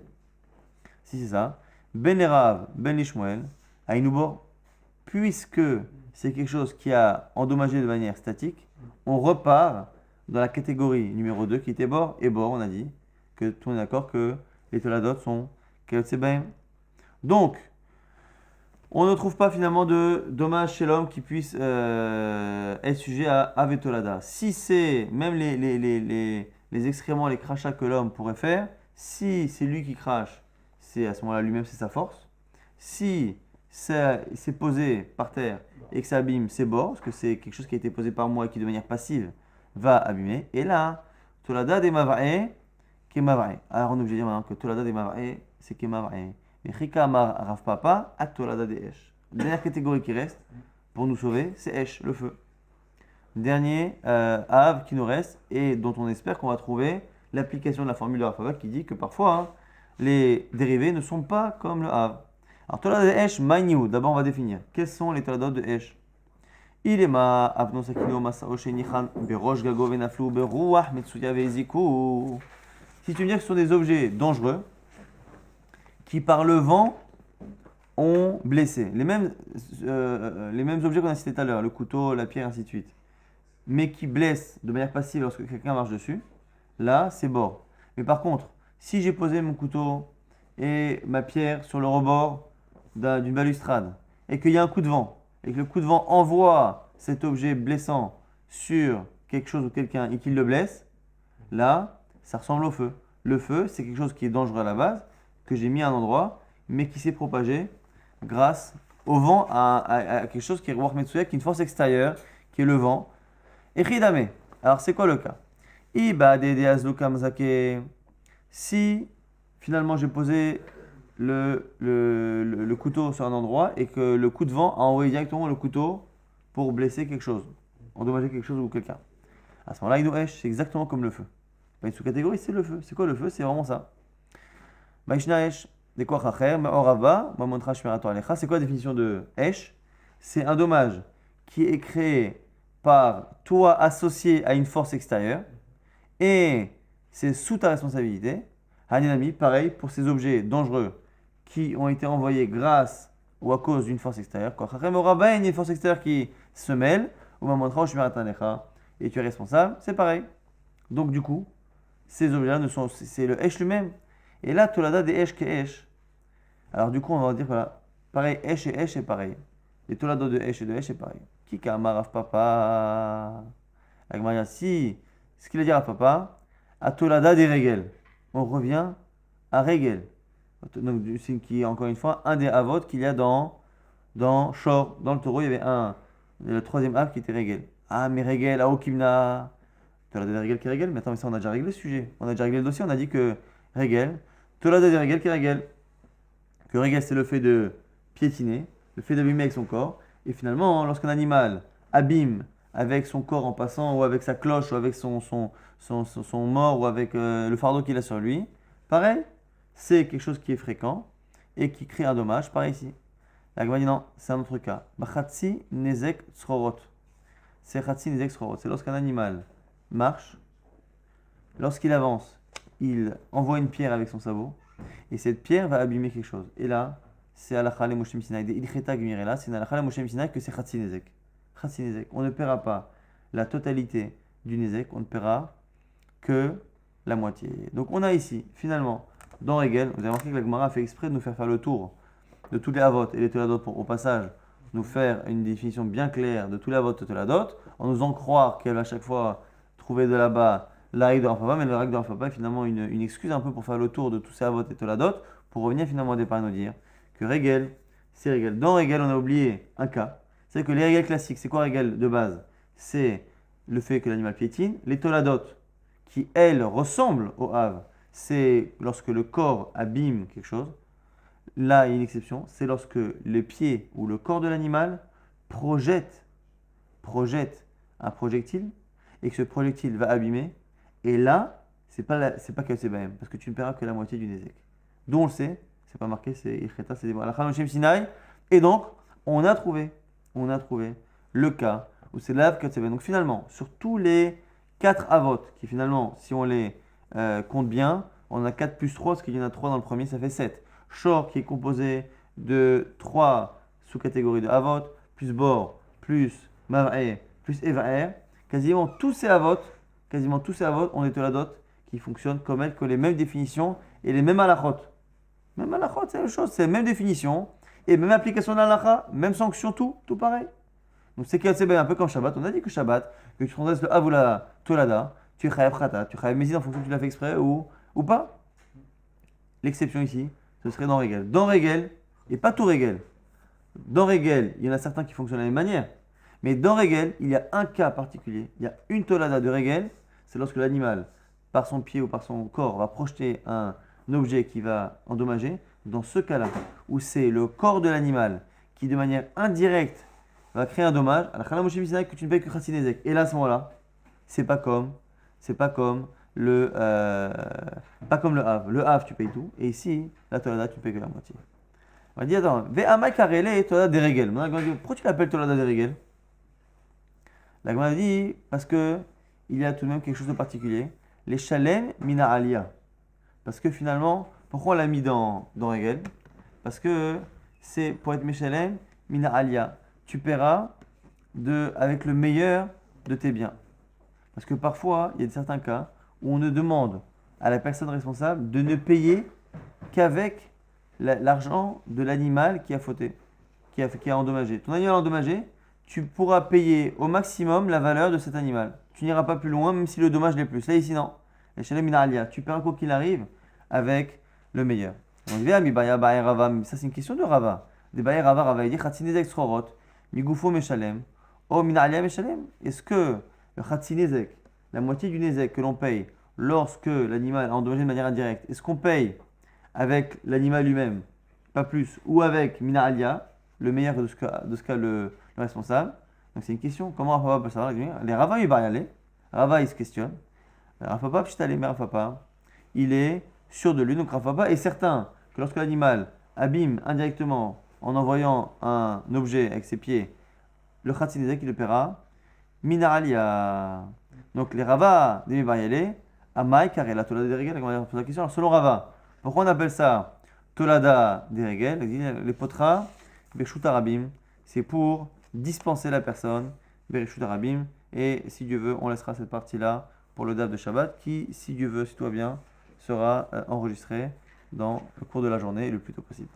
Si c'est ça, Ben Erav, Ben Lishmuel, Aïnoubor, puisque c'est quelque chose qui a endommagé de manière statique, on repart dans la catégorie numéro 2 qui était bord. Et bord, on a dit que tout le monde est d'accord que les toladot sont Kayotsebaim. Donc, on ne trouve pas finalement de dommage chez l'homme qui puisse être sujet à Avetolada. Si c'est même les excréments, les crachats que l'homme pourrait faire, si c'est lui qui crache, c'est à ce moment-là lui-même c'est sa force. Si c'est posé par terre et que ça abîme, c'est bord, parce que c'est quelque chose qui a été posé par moi et qui de manière passive va abîmer. Et là, Tolada des Mava'e, qui est Mava'e. Alors on est obligé de dire maintenant que Tolada des Mava'e, c'est qui est Mava'e. Mais Chika Amar Rav Papa, Atolada de Esh. Dernière catégorie qui reste pour nous sauver, c'est Esh, le feu. Dernier Av qui nous reste et dont on espère qu'on va trouver l'application de la formule de Rav Papa qui dit que parfois les dérivés ne sont pas comme le Av. Alors Tolada de Esh, Maïniou, d'abord on va définir. Quels sont les Toladot de Esh? Ilema Avno Sakino Masao Shenichan Berosh Gago Venaflu Beruach Metsuya Veziku. Si tu me dis que ce sont des objets dangereux, qui par le vent ont blessé. Les mêmes objets qu'on a cités tout à l'heure, le couteau, la pierre, ainsi de suite. Mais qui blessent de manière passive lorsque quelqu'un marche dessus, là, c'est bord. Mais par contre, si j'ai posé mon couteau et ma pierre sur le rebord d'une balustrade, et qu'il y a un coup de vent, et que le coup de vent envoie cet objet blessant sur quelque chose ou quelqu'un et qu'il le blesse, là, ça ressemble au feu. Le feu, c'est quelque chose qui est dangereux à la base, que j'ai mis à un endroit, mais qui s'est propagé grâce au vent à quelque chose qui est Ruach Metsuya, qui est une force extérieure, qui est le vent. Et Ridame. Alors, c'est quoi le cas? Iba de Azluka Mzake. Si, finalement, j'ai posé le couteau sur un endroit et que le coup de vent a envoyé directement le couteau pour blesser quelque chose, endommager quelque chose ou quelqu'un. À ce moment-là, Inuesh, c'est exactement comme le feu. Pas une sous-catégorie, c'est le feu. C'est quoi le feu? C'est vraiment ça. Maishnaesh, de quoi chacher, Maorava, Mamontra Shmerato Alecha. C'est quoi la définition de Esh? C'est un dommage qui est créé par toi associé à une force extérieure et c'est sous ta responsabilité. Hanenami, pareil pour ces objets dangereux qui ont été envoyés grâce ou à cause d'une force extérieure. Quoi chachem Maorava, il y a une force extérieure qui se mêle, ou Mamontra Shmerato Alecha, et tu es responsable, c'est pareil. Donc du coup, ces objets-là ne sont, c'est le Esh lui-même. Et là, Tolada des Esh Ke'esh. Alors du coup, on va dire voilà, pareil, Esh et Esh est pareil. Les Tolada de Esh et de Esh est pareil. Kika Amar Papa. Agmaria, si ce qu'il a dit à Papa, à Tolada des Regel. On revient à Regel. Donc c'est qui est encore une fois un des Avot qu'il y a dans Shor. Dans le taureau, il y avait le troisième Av qui était Regel. Ah, mais Regel, Aokimna. Tolada des Regel qui est Regel. Mais attends, mais ça on a déjà réglé le sujet. On a déjà réglé le dossier, on a dit que Regel. Tolada des Regel qui est Regel. Que Regel, c'est le fait de piétiner, le fait d'abîmer avec son corps. Et finalement, lorsqu'un animal abîme avec son corps en passant, ou avec sa cloche, ou avec son mort, ou avec le fardeau qu'il a sur lui, pareil, c'est quelque chose qui est fréquent et qui crée un dommage. Pareil ici. La Gemara dit non, c'est un autre cas. Bachatsi nezek tzrorot. C'est chatsi nezek tzrorot. C'est lorsqu'un animal marche, lorsqu'il avance, il envoie une pierre avec son sabot. Et cette pierre va abîmer quelque chose. Et là, c'est Halakha le Moshe Sinai. Des Ilcheta Gmirela, c'est Halakha le Moshe Sinai que c'est Chatsi Nezek. Chatsi Nezek. On ne paiera pas la totalité du Nezek, on ne paiera que la moitié. Donc on a ici, finalement, dans Regel, vous avez remarqué que la Gemara a fait exprès de nous faire le tour de tous les Avot et les Toladot pour, au passage, nous faire une définition bien claire de tous les Avot et Toladot, en nous en croire qu'elle va à chaque fois trouver de là-bas la règle de Rafa, mais la règle de Rafa est finalement une excuse un peu pour faire le tour de tous ces Avot et Toladot, pour revenir finalement au départ et nous dire que Regel, c'est Regel. Dans Regel, on a oublié un cas, c'est que les Regel classiques, c'est quoi Regel de base? C'est le fait que l'animal piétine. Les Toladot, qui elles ressemblent au Hav, c'est lorsque le corps abîme quelque chose. Là, il y a une exception, c'est lorsque les pieds ou le corps de l'animal projette un projectile et que ce projectile va abîmer. Et là, c'est pas Kassé Bahem, parce que tu ne paieras que la moitié du Nezek. D'où on le sait, c'est pas marqué, c'est Ilcheta, c'est des mots. Halakha Moshe Sinai. Et donc, on a trouvé le cas où c'est l'Av Kassé Bahem. Donc finalement, sur tous les 4 Avot, qui finalement, si on les compte bien, on a 4 plus 3, parce qu'il y en a 3 dans le premier, ça fait 7. Shor qui est composé de 3 sous-catégories de Avot, plus Bor, plus Mav'e, plus Evaer. Quasiment tous ces Avot ont des Toladot qui fonctionnent comme elles, que les mêmes définitions et les mêmes halachot. Même halachot, c'est la même chose, c'est la même définition et même application de l'halakha, même sanction, tout pareil. Donc c'est un peu comme Shabbat. On a dit que Shabbat, que tu transgresses le Av ou la Tolada, tu es chayav khata, tu es chayav mésid en fonction que tu l'as fait exprès ou pas. L'exception ici, ce serait dans Regel. Dans Regel, et pas tout Regel. Dans Regel, il y en a certains qui fonctionnent de la même manière. Mais dans Regel, il y a un cas particulier. Il y a une Tolada de Regel, c'est lorsque l'animal, par son pied ou par son corps, va projeter un objet qui va endommager. Dans ce cas-là, où c'est le corps de l'animal qui, de manière indirecte, va créer un dommage, à la Chala Moshe Sinai que tu ne payes que Chatsi Nezek. Et là, à ce moment-là, c'est pas comme le Hav. Le Hav, tu payes tout. Et ici, la Tolada, tu ne payes que la moitié. On va dire, attends, Ve'amai karele Tolada des Regel. Pourquoi tu l'appelles Tolada des Regel? La Gemara dit, parce que il y a tout de même quelque chose de particulier. Les Shalem Mina Alia. Parce que finalement, pourquoi on l'a mis dans Regel? Parce que c'est pour être Meshalem Mina Alia. Tu paieras avec le meilleur de tes biens. Parce que parfois, il y a certains cas où on ne demande à la personne responsable de ne payer qu'avec l'argent de l'animal qui a fauté, qui a endommagé. Ton animal endommagé, tu pourras payer au maximum la valeur de cet animal. Tu n'iras pas plus loin, même si le dommage l'est plus. Là, ici, non. Et chez les Minalia, tu paieras quoi qu'il arrive avec le meilleur. On dit, ça c'est une question de Rava. Des Baye Rava, il dit, Khatsinezek Srorot, Migufo Meshalem, O Minalia Meshalem. Est-ce que le Khatsinezek, la moitié du Nezek que l'on paye lorsque l'animal a endommagé de manière indirecte, est-ce qu'on paye avec l'animal lui-même, pas plus, ou avec Mina Alia, le meilleur de ce cas le responsable. Donc c'est une question, comment Rav Papa peut savoir? Les Rava il va y aller, Rava il se questionne, Rav Papa, mais Rav Papa, il est sûr de lui, donc Rav Papa est certain que lorsque l'animal abîme indirectement en envoyant un objet avec ses pieds, le Khatsinezek il le paiera, Mina Alia. Donc les Rava de Mibayale, Amai, car la Tolada des Régel, on pose la question. Alors selon Rava, pourquoi on appelle ça Tolada des Régel? Les potras, Bershut Arabim, c'est pour dispenser la personne, Bershut Arabim, et si Dieu veut, on laissera cette partie-là pour le DAF de Shabbat, qui, si Dieu veut, si tout va bien, sera enregistré dans le cours de la journée le plus tôt possible.